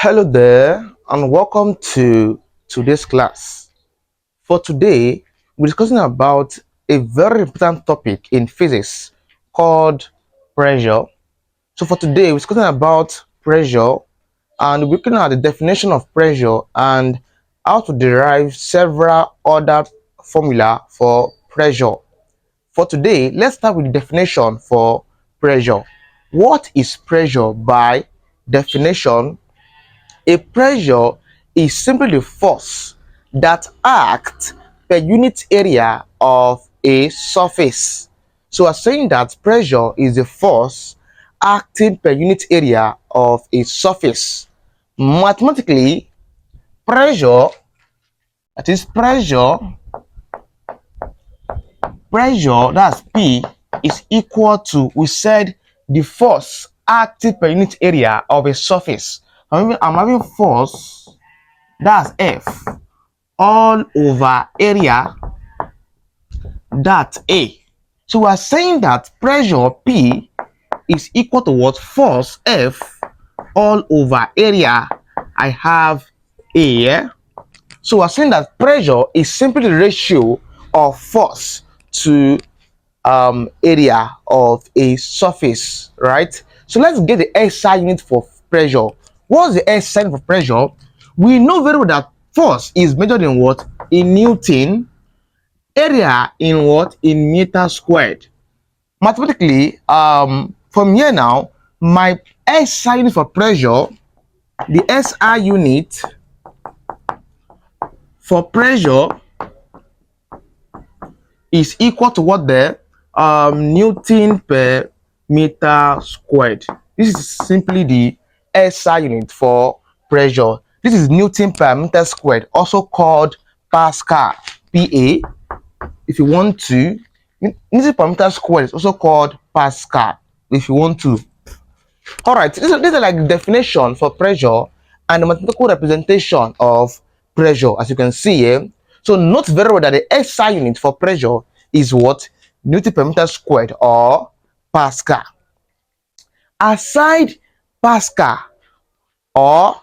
Hello there and welcome to today's class. For today, we're discussing about a very important topic in physics called pressure. So for today, we're discussing about pressure and we're looking at the definition of pressure and how to derive several other formula for pressure. For today, let's start with the definition for pressure. What is pressure by definition? A pressure is simply the force that acts per unit area of a surface. So we're saying that pressure is the force acting per unit area of a surface. Mathematically, pressure, that is pressure, that's P, is equal to, we said, the force acting per unit area of a surface. I'm having force, that's F, all over area, that A. So we are saying that pressure P is equal to what? Force F all over area, I have A. So we are saying that pressure is simply the ratio of force to area of a surface, right? So let's get the SI unit for pressure. What's the SI unit for pressure? We know very well that force is measured in what? In Newton. Area in what? In meter squared. Mathematically, from here now, my SI unit for pressure, the SI unit for pressure is equal to what there? Newton per meter squared. This is simply the SI unit for pressure. This is Newton per meter squared, also called Pascal, PA. If you want to, Newton per meter squared is also called Pascal, if you want to. All right, these are like the definition for pressure and the mathematical representation of pressure, as you can see here. So note very well that the SI unit for pressure is what? Newton per meter squared or Pascal. Aside Pascal, or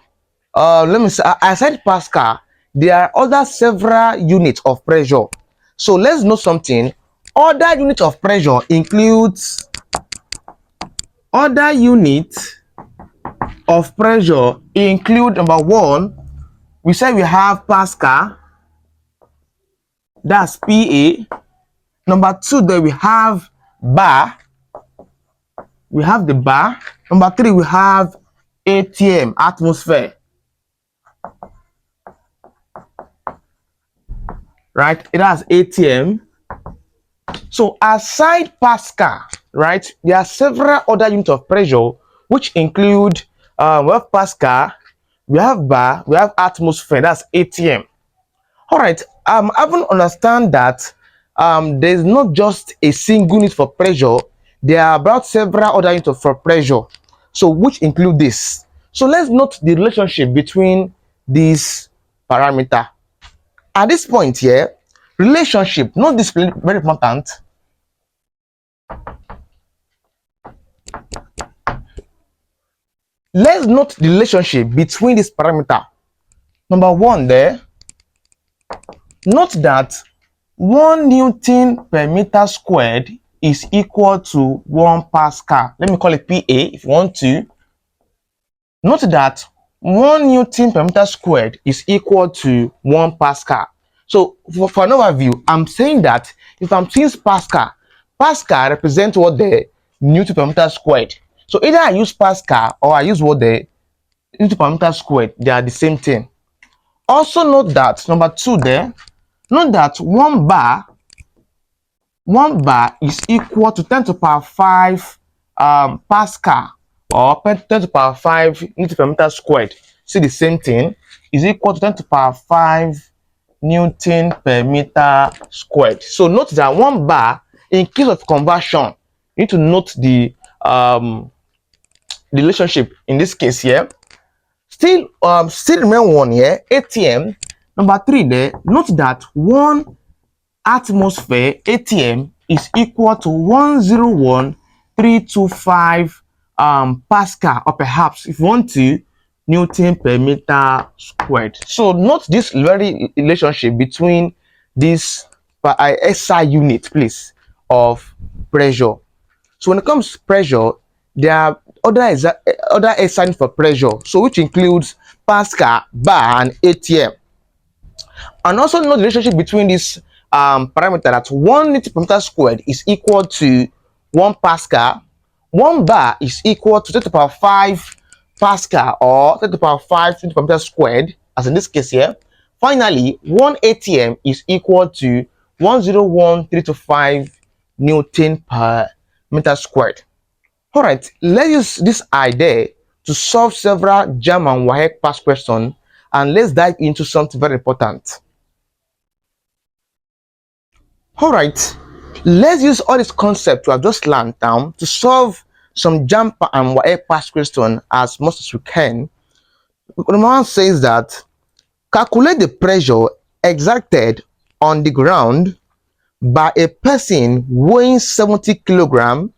let me say, aside Pascal, there are other several units of pressure. So let's know something. Other unit of pressure includes number one, we said we have Pascal, that's PA. Number two, then we have bar. We have the bar. Number three, we have ATM, atmosphere. Right? It has ATM. So aside Pascal, right, there are several other units of pressure which include we have Pascal, we have bar, we have atmosphere, that's ATM. All right, I haven't understand that there's not just a single unit for pressure. There are about several other units for pressure, so which include this. So let's note the relationship between these parameters. At this point here, relationship, not this very important. Let's note the relationship between this parameter. Number one there, note that 1 Newton per meter squared is equal to 1 Pascal. Let me call it PA if you want to. Note that 1 Newton per meter squared is equal to 1 Pascal. So for an overview, I'm saying that if I'm seeing Pascal, Pascal represents what? The Newton per meter squared. So either I use Pascal or I use what? The Newton per meter squared. They are the same thing. Also note that number two there, note that 1 bar is equal to 10 to the power 5 Pascal, or 10 to the power 5 Newton per meter squared. See the same thing, is equal to 10 to the power 5 Newton per meter squared. So note that 1 bar, in case of conversion, you need to note the relationship in this case here. Still remain one here, ATM. Number three there, note that 1 atmosphere ATM is equal to 101,325 Pascal, or perhaps if you want to Newton per meter squared. So note this very relationship between this SI unit, please, of pressure. So when it comes to pressure, there are other SI for pressure, so which includes Pascal, bar, and ATM. And also know the relationship between this parameter, that 1 Newton per meter squared is equal to 1 Pascal, 1 bar is equal to 10 to the power 5 Pascal, or 10 to the power 5 Newton per meter squared, as in this case here. Finally, 1 ATM is equal to 101.325 Newton per meter squared. All right, let's use this idea to solve several JAMB and WAEC past questions, and let's dive into something very important. All right, let's use all this concept we have just learned down to solve some JAMB and WAEC past question as much as we can. Number one says that calculate the pressure exerted on the ground by a person weighing 70 kilograms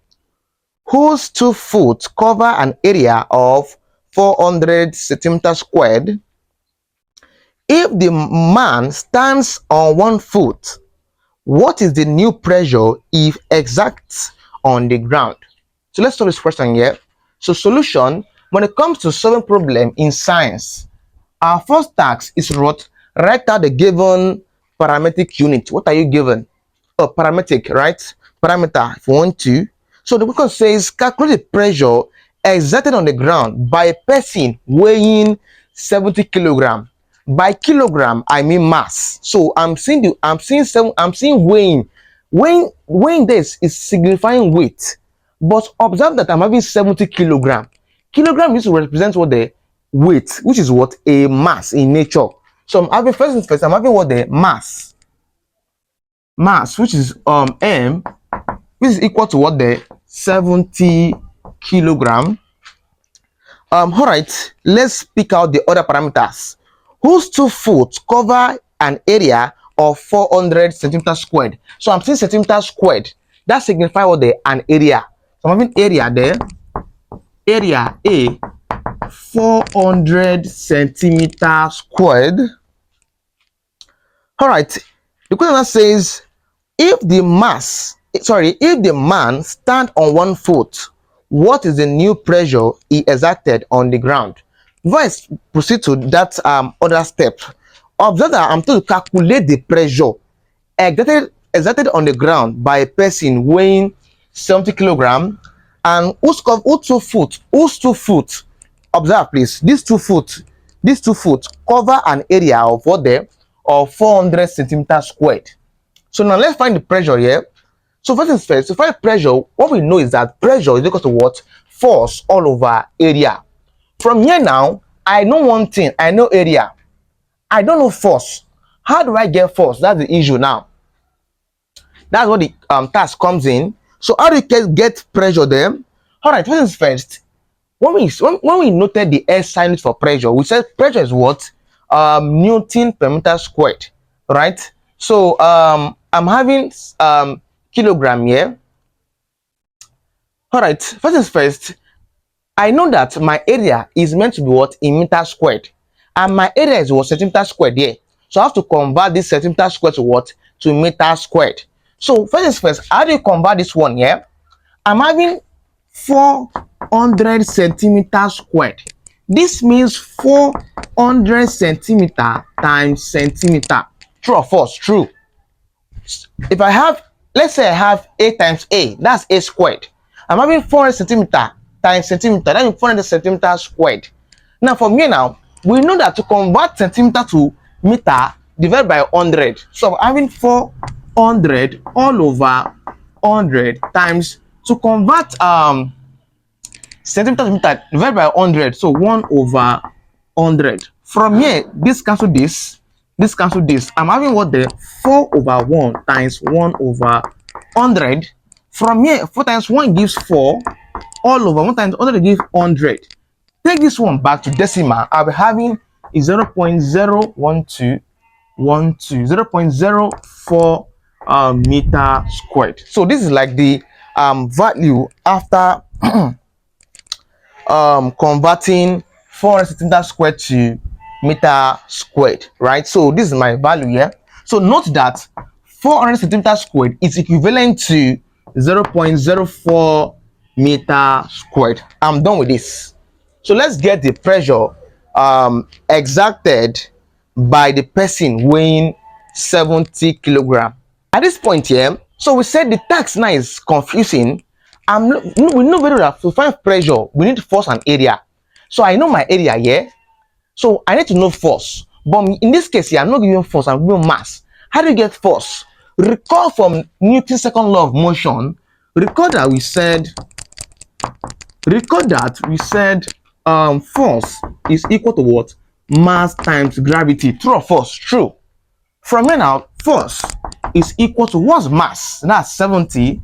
whose 2 foot cover an area of 400 centimeters squared. If the man stands on 1 foot, what is the new pressure if exerted on the ground? So let's solve this question here. So solution, when it comes to solving problem in science, our first task is what? Write out the given parametric unit. What are you given? Oh, parametric, right? Parameter, if you want to. So the question says calculate the pressure exerted on the ground by a person weighing 70 kilograms. By kilogram, I mean mass. So I'm seeing weighing. Weighing this is signifying weight. But observe that I'm having 70 kilograms. Kilogram is to represent what? The weight, which is what? A mass in nature. So I'm having first, I'm having what? The mass. Mass, which is m, which is equal to what? The 70 kilogram. All right, let's pick out the other parameters. Whose 2 foot cover an area of 400 centimeters squared. So I'm saying centimeters squared. That signifies what? The an area. So I'm having area there. Area A, 400 centimeters squared. All right, the question says if the man stand on 1 foot, what is the new pressure he exerted on the ground? Before I proceed to that other step, observe that I'm told to calculate the pressure exerted on the ground by a person weighing 70 kilograms and whose 2 foot, observe please, these 2 foot cover an area of what? There of 400 centimeters squared. So now let's find the pressure here. So first things first, to find pressure, what we know is that pressure is equal to what? Force all over area. From here now, I know one thing. I know area. I don't know force. How do I get force? That's the issue now. That's what the task comes in. So how do you get pressure there? All right, first things first. When we noted the SI unit for pressure, we said pressure is what? Newton per meter squared, right? So I'm having kilogram here. All right, first things first, I know that my area is meant to be what? In meters squared, and my area is what? Centimeter squared here. So I have to convert this centimeter squared to what? To meter squared. So first things first, how do you convert this one here? I'm having 400 centimeters squared. This means 400 centimeter times centimeter. True or false? True. If I have, let's say I have a times a, that's a squared. I'm having 400 centimeter times centimeter, that means 400 centimeters squared. Now from here now, we know that to convert centimeter to meter, divide by 100. So I'm having 400 all over 100 times, to convert centimeter to meter, divide by 100. So 1 over 100. From here, this cancel this, this cancel this. I'm having what? The 4 over 1 times 1 over 100. From here, 4 times 1 gives 4. All over 1 times 100 gives 100. Take this one back to decimal. I'll be having is 0.01212, 0.04 meter squared. So this is like the value after converting 400 centimeter squared to meter squared, right? So this is my value here. So note that 400 centimeter squared is equivalent to 0.04 meter squared. I'm done with this. So let's get the pressure exacted by the person weighing 70 kilogram. At this point here, so we said the task now is confusing. We know very well that to find pressure, we need force and area. So I know my area here. So I need to know force. But in this case here, I'm not giving force, I'm giving mass. How do you get force? Recall from Newton's second law of motion. Recall that we said force is equal to what? Mass times gravity. True or false? True. From here now, force is equal to what's mass? That's 70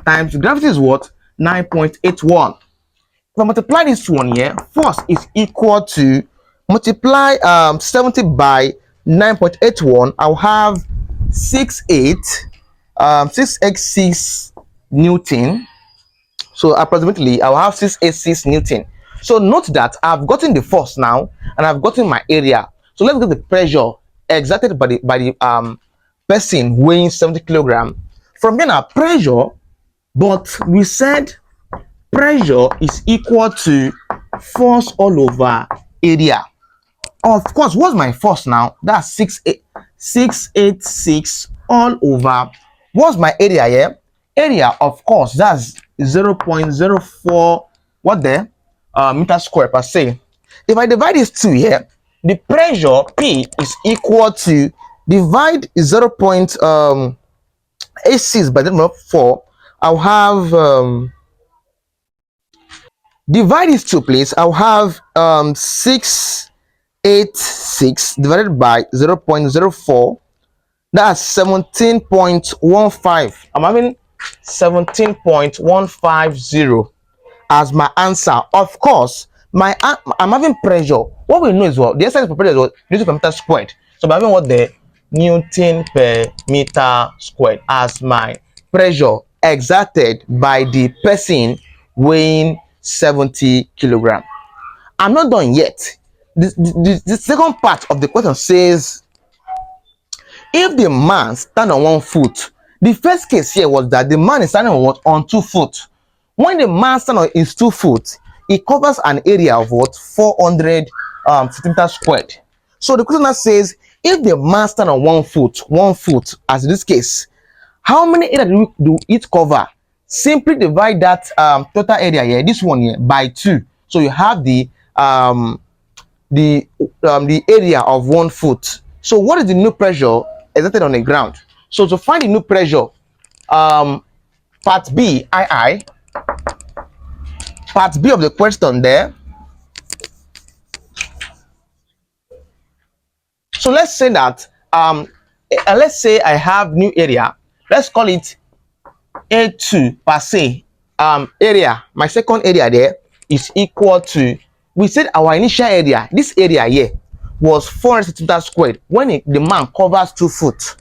times gravity is what? 9.81. If I multiply this one here, force is equal to multiply 70 by 9.81. I'll have 686 Newton. So approximately I'll have 686 Newton. So note that I've gotten the force now and I've gotten my area. So let's get the pressure exerted by the person weighing 70 kilogram. From here now, pressure, but we said pressure is equal to force all over area. Of course, what's my force now? That's 686 all over. What's my area here? Area, of course, that's 0.04 what there? Meter square per se. If I divide these two here, the pressure P is equal to divide 0.86 by the 4. I'll have divide these two, please. I'll have 686 divided by 0.04. That's 17.15. I'm having 17.150 as my answer. Of course, I'm having pressure. What we know is what the exercise for pressure is what Newton per meter squared. So I'm having what the Newton per meter squared as my pressure exerted by the person weighing 70 kilogram. I'm not done yet. The second part of the question says, if the man stand on 1 foot, the first case here was that the man is standing on what? On 2 foot. When the man stands on his 2 foot, it covers an area of what? 400 centimeters squared. So the question now says, if the man stand on 1 foot, as in this case, how many area do it cover? Simply divide that total area here, this one here, by 2. So you have the area of 1 foot. So what is the new pressure exerted on the ground? So to find the new pressure, part B, part B of the question there. So let's say that let's say I have new area. Let's call it A2 per se. Area, my second area there is equal to, we said our initial area, this area here was 400 centimeters squared when the man covers 2 foot.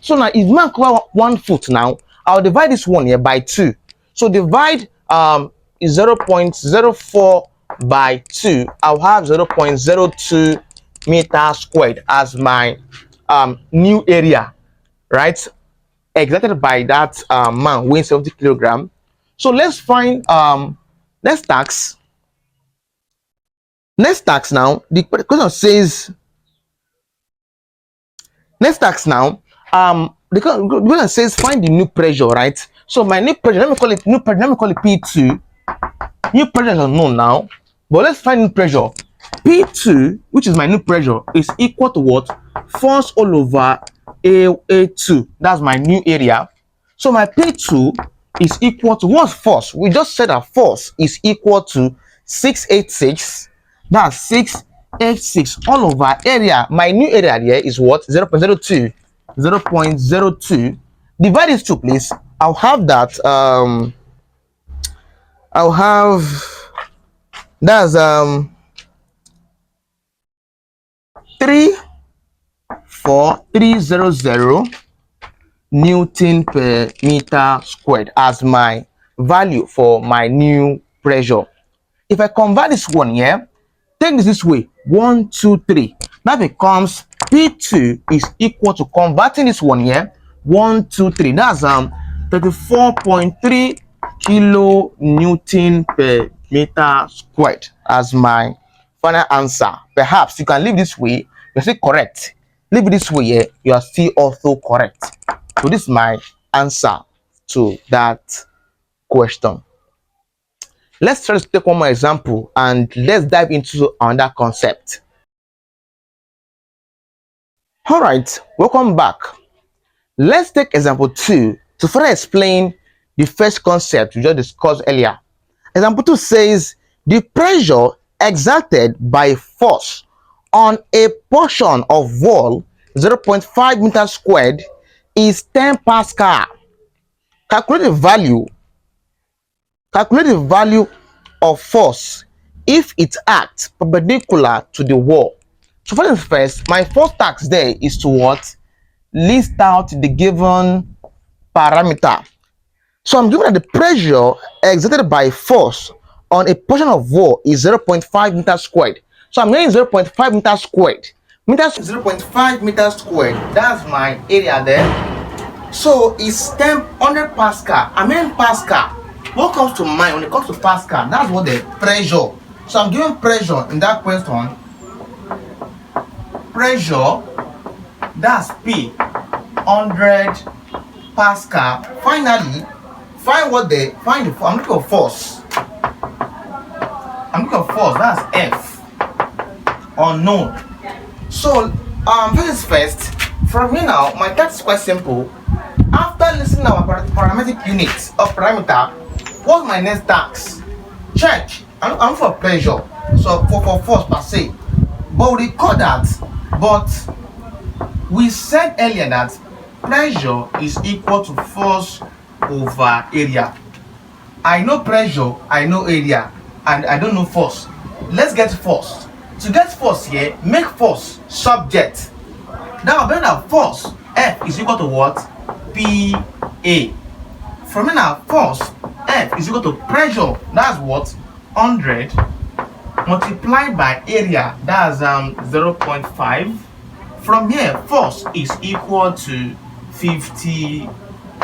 So now if man cover 1 foot now, I'll divide this one here by 2. So divide 0.04 by 2. I'll have 0.02 meter squared as my new area, right? Exerted by that man weighing 70 kilogram. So let's find next task now. The question says next task now. The question says find the new pressure, right? So my new pressure, let me call it P2. New pressure is unknown now, but let's find new pressure. P2, which is my new pressure, is equal to what? Force all over A2. That's my new area. So my P2 is equal to what's force? We just said that force is equal to 686. That's 686 all over area. My new area here is what? 0.02. 0.02. Divide these two, please. I'll have that. I'll have that's 34300 Newton per meter squared as my value for my new pressure. If I convert this one here, take this way, 1, 2, 3. That becomes P2 is equal to, converting this one here, 1, 2, 3. That's 34.3 kilonewton per meter squared as my final answer. Perhaps you can leave this way, you're still correct. Leave it this way here, you are still also correct. So this is my answer to that question. Let's try to take one more example and let's dive into another concept. All right, welcome back. Let's take example 2 to further explain the first concept we just discussed earlier. Example 2 says the pressure exerted by force on a portion of wall 0.5 meters squared is 10 Pascal. Calculate the value of force if it acts perpendicular to the wall. So for the first, my first task there is to what? List out the given parameter. So I'm given that the pressure exerted by force on a portion of wall is 0.5 meters squared. So I'm getting 0.5 meters squared. 0.5 meters squared. That's my area there. So it's 100 Pascal. I mean Pascal. What comes to mind when it comes to Pascal? That's what the pressure. So I'm given pressure in that question. Pressure, that's P, 100 Pascal. Finally, find I'm looking for force. That's F, unknown. So first, from here now, my task is quite simple. After listening to our parametric units of parameter, what's my next task? Check. I'm for pressure, so for force per se. But we recall that. But we said earlier that pressure is equal to force over area. I know pressure, I know area, and I don't know force. Let's get force. To get force here, make force subject. Now, when our force F is equal to what? PA. From now, force F is equal to pressure. That's what? 100 multiplied by area. That's 0.5. From here, force is equal to 50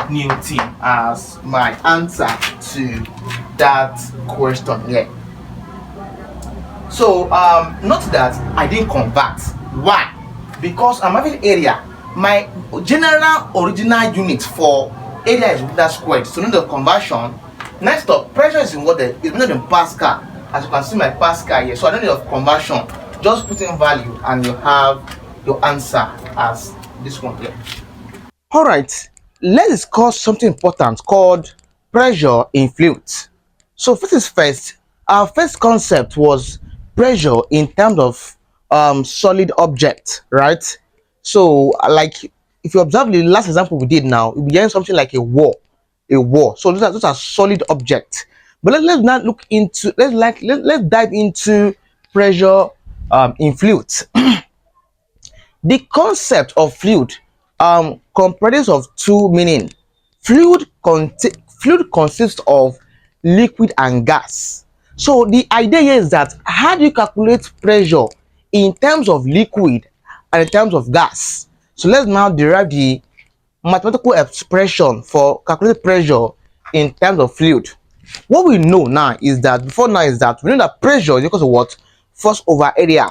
Newton as my answer to that question here. So note that I didn't convert. Why? Because I'm having area. My general original unit for area is meter squared. So no the conversion. Next up, pressure is in what is measured in Pascal. As you can see my Pascal here. So I don't need of conversion. Just put in value and you have your answer as this one here. All right, let's discuss something important called pressure in fluids. So first, our first concept was pressure in terms of solid object, right? So like if you observe the last example we did now, we began something like a wall. So those are solid objects. But let's not look into let's dive into pressure in fluids. The concept of fluid comprises of two meaning. Fluid consists of liquid and gas. So the idea here is that how do you calculate pressure in terms of liquid and in terms of gas? So let's now derive the mathematical expression for calculating pressure in terms of fluid. What we know now is that we know that pressure is equal to what? Force over area.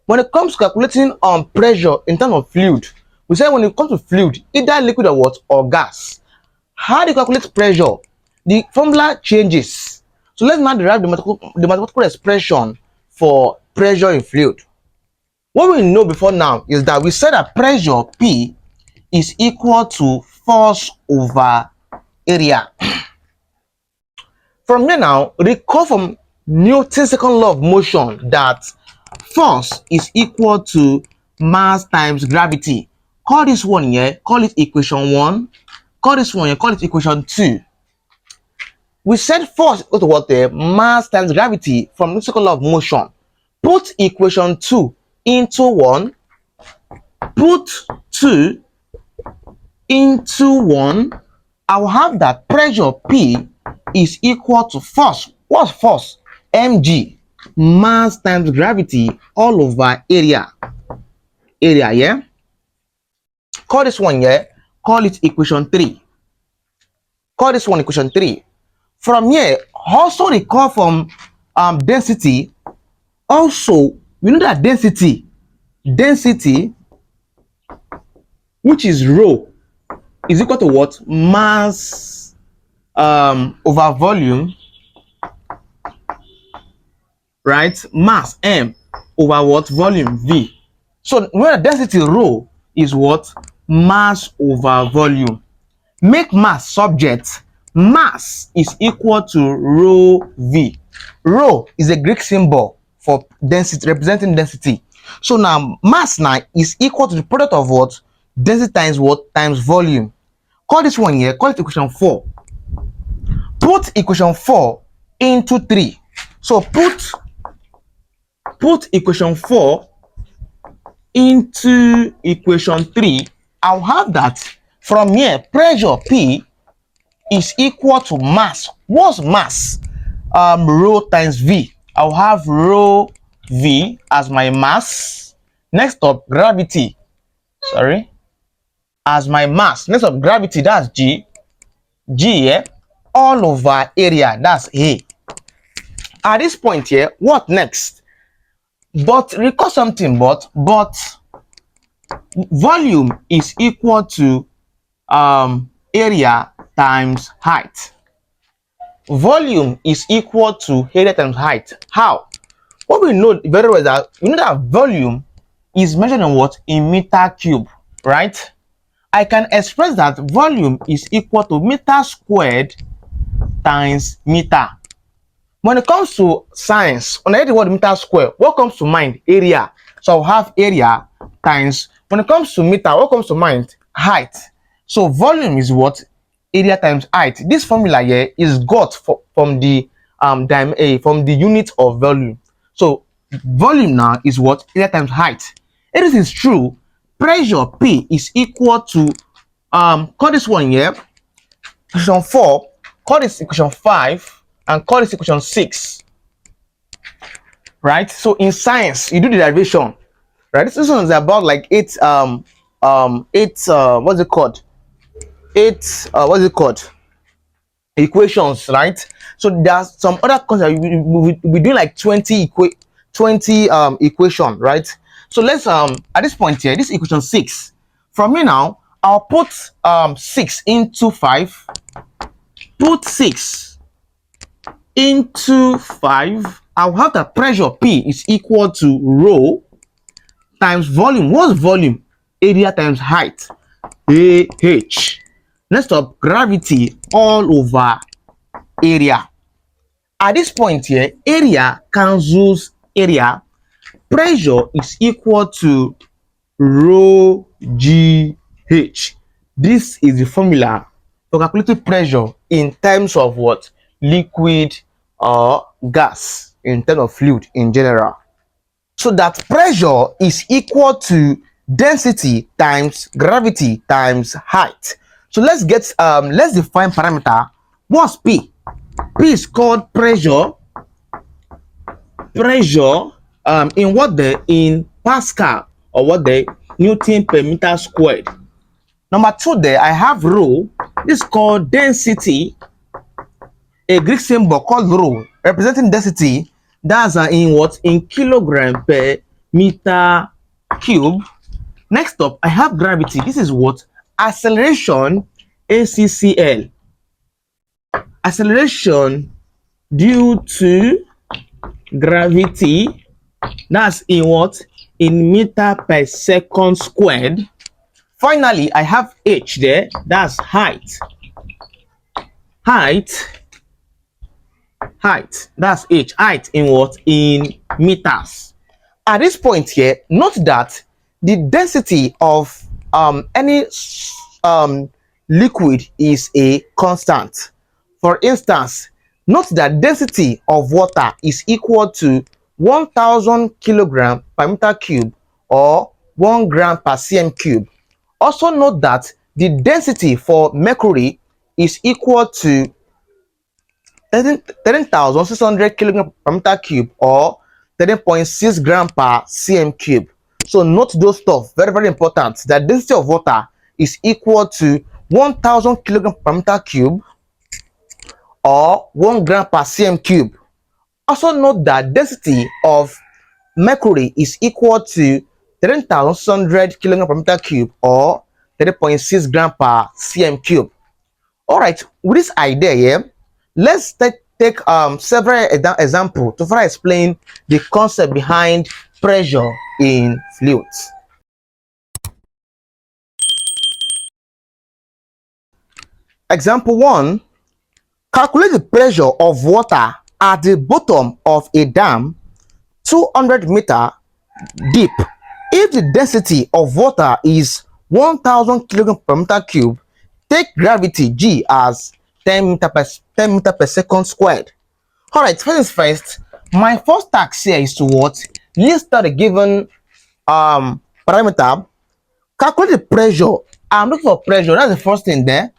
When it comes to calculating pressure in terms of fluid, we say when it comes to fluid, either liquid or what? Or gas. How do you calculate pressure? The formula changes. So let's now derive the mathematical expression for pressure in fluid. What we know before now is that we said that pressure P is equal to force over area. From here now, recall from Newton's second law of motion that force is equal to mass times gravity. Call this one here, call it equation 1. Call this one here, call it equation 2. We said force equal to what there? Mass times gravity from the second law of motion. Put equation 2 into 1. Put 2 into 1. I will have that pressure P is equal to force. What's force? mg, mass times gravity all over area. Yeah. Call this one, yeah. Call it equation 3. Call this one equation 3. From here, also recall from density. Also, we know that density, which is rho, is equal to what? Mass over volume, right? Mass m over what? Volume v. So when density rho is what? Mass over volume. Make mass subject. Mass is equal to rho v. Rho is a Greek symbol for density, representing density. So now mass now is equal to the product of what? Density times what? Times volume. Call this one here, call it equation 4. Put equation 4 into 3. So put equation 4 into equation 3. I'll have that from here, pressure P is equal to mass. What's mass? Rho times V. I'll have rho V as my mass. Next up, gravity. Sorry. As my mass. Next up, gravity, that's G. G, yeah? All over area, that's A. At this point here, what next? But recall something, but volume is equal to area times height. Volume is equal to area times height. How? What we know very well is that we know that volume is measured in what? In meter cube, right? I can express that volume is equal to meter squared times meter. When it comes to science, when I hear the word meter square, what comes to mind? Area. So I'll have area times. When it comes to meter, what comes to mind? Height. So volume is what? Area times height. This formula here is got from the unit of volume. So volume now is what? Area times height. If this is true, pressure P is equal to call this one here equation 4, call this equation 5, and call this equation 6. Right? So in science, you do the derivation. Right? This one is about like what's it called? Equations, right? So there's some other concepts we do like 20 equation, right? So let's at this point here, this equation 6. From here now, I'll put 6 into 5. Put 6 into 5. I'll have the pressure P is equal to rho times volume. What's volume? Area times height. AH. Next up, gravity all over area. At this point here, area cancels area. Pressure is equal to rho GH. This is the formula for calculating pressure in terms of what? Liquid or gas, in terms of fluid in general. So that pressure is equal to density times gravity times height. So let's define parameter. What's P? P is called pressure. In what in Pascal, or what Newton per meter squared. Number 2 there, I have rho. This is called density, a Greek symbol called rho, representing density. That's in what? In kilogram per meter cube. Next up, I have gravity. This is what? Acceleration, ACCL. Acceleration due to gravity. That's in what? In meter per second squared. Finally, I have H there. That's height. That's H. Height in what? In meters. At this point here, note that the density of any liquid is a constant. For instance, note that density of water is equal to 1000 kilogram per meter cube or 1 gram per cm cube. Also note that the density for mercury is equal to 13,600 kilogram per meter cube or 13.6 gram per cm cube. So note those stuff, very, very important. The density of water is equal to 1,000 kilogram per meter cube or 1 gram per cm cube. Also note that density of mercury is equal to 13,600 kilogram per meter cube or 30.6 gram per cm cube. All right, with this idea here, let's take several examples to further explain the concept behind pressure in fluids. Example 1, calculate the pressure of water at the bottom of a dam 200-meter deep. If the density of water is 1,000 kilogram per meter cube, take gravity G as 10 meter per second squared. All right, first, my first task here is to what? List out the given parameter, calculate the pressure. I'm looking for pressure. That's the first thing there.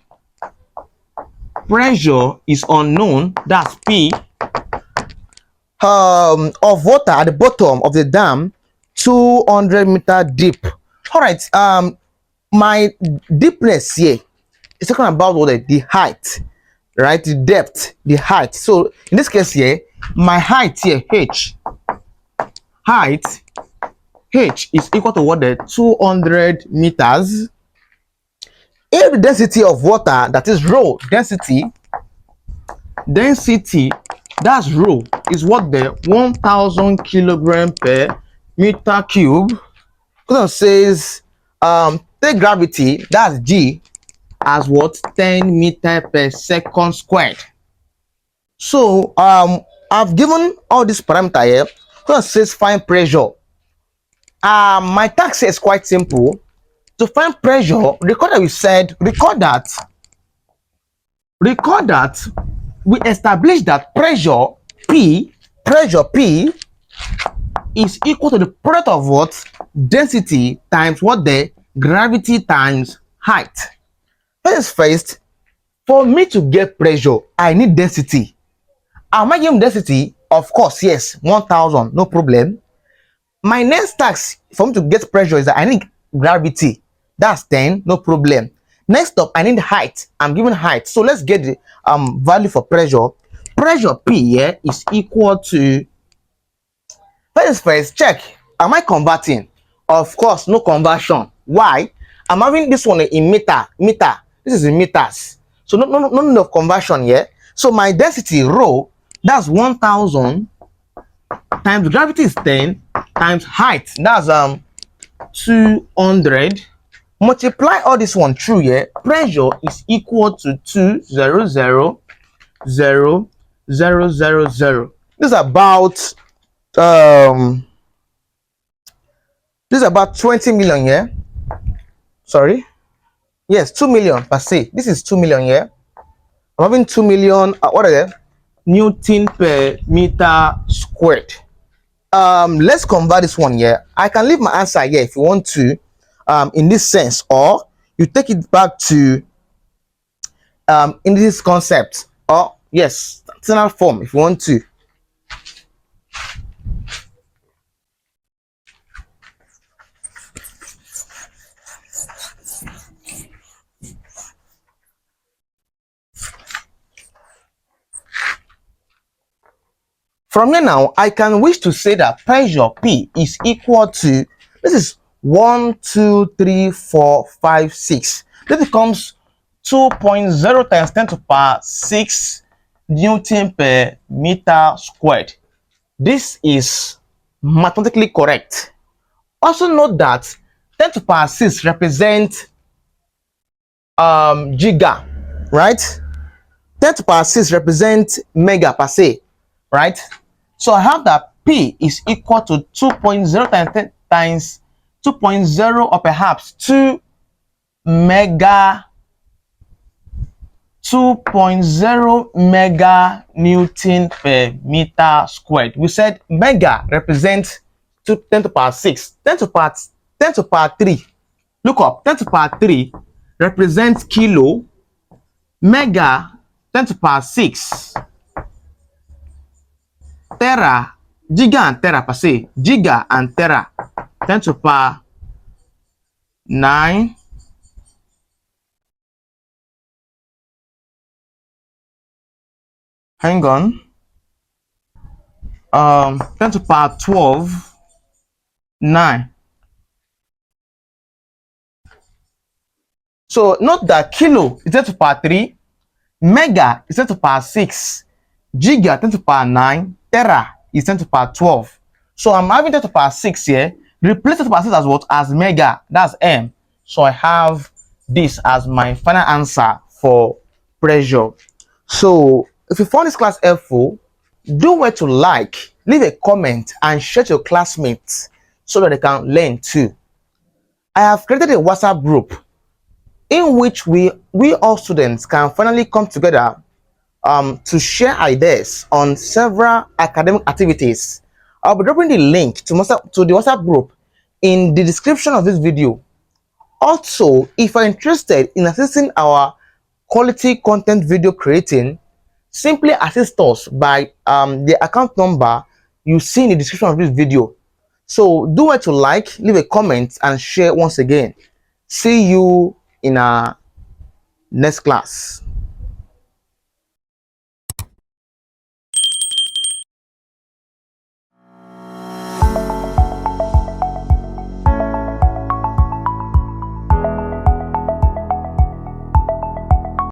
Pressure is unknown. That's P. Of water at the bottom of the dam, 200-meter deep. All right. My deepness here is talking about what the height, right? The depth, the height. So in this case here, my height here, H. Height H is equal to what? The 200 meters. If the density of water, that is rho, density, that's rho, is what? The 1,000 kilogram per meter cube. Question says take gravity, that's G, as what? 10 meter per second squared. So I've given all this parameter here. Question says find pressure. My task is quite simple. To find pressure, record that we established that pressure P is equal to the product of what? Density times what? The gravity times height. First, for me to get pressure, I need density. Am I given density? Of course, yes, 1,000, no problem. My next task for me to get pressure is that I need gravity. That's 10, no problem. Next up, I need height. I'm given height. So let's get the value for pressure. Pressure P here is equal to, first, check. Am I converting? Of course, no conversion. Why? I'm having this one in meter. This is in meters. So no conversion here. So my density rho, that's 1,000 times gravity is 10 times height, that's 200. Multiply all this one through here. Pressure is equal to 200,000. This is about 20 million here. Sorry. Yes, 2 million per se. This is 2 million here. I'm having 2 million. What are they? Newton per meter squared. Let's convert this one here. I can leave my answer here if you want to, in this sense, or you take it back to in this concept, or yes, standard form if you want to. From here now, I can wish to say that pressure P is equal to, this is 1, 2, 3, 4, 5, 6. This becomes 2.0 times 10 to the power 6 Newton per meter squared. This is mathematically correct. Also note that 10 to the power 6 represents giga, right? 10 to the power 6 represents mega per se, right? So I have that P is equal to 2.0 times 10 times 2.0 or perhaps 2 mega 2.0 mega Newton per meter squared. We said mega represents 10 to the power 6. 10 to the power 3. Look up. 10 to the power 3 represents kilo. Mega 10 to the power 6 tera, giga and tera per se, giga and tera, 10 to the power 9. Hang on. 10 to the power 12, 9. So note that kilo is 10 to the power 3, mega is 10 to the power 6, giga 10 to the power 9, tera is 10 to the power 12. So I'm having 10 to the power 6 here. Replace 10 to the power 6 as what? As mega. That's M. So I have this as my final answer for pressure. So if you found this class helpful, do well to like, leave a comment, and share to your classmates so that they can learn too. I have created a WhatsApp group in which we all students can finally come together to share ideas on several academic activities. I'll be dropping the link to the WhatsApp group in the description of this video. Also, if you're interested in assisting our quality content video creating, simply assist us by the account number you see in the description of this video. So do well to like, leave a comment, and share once again. See you in our next class.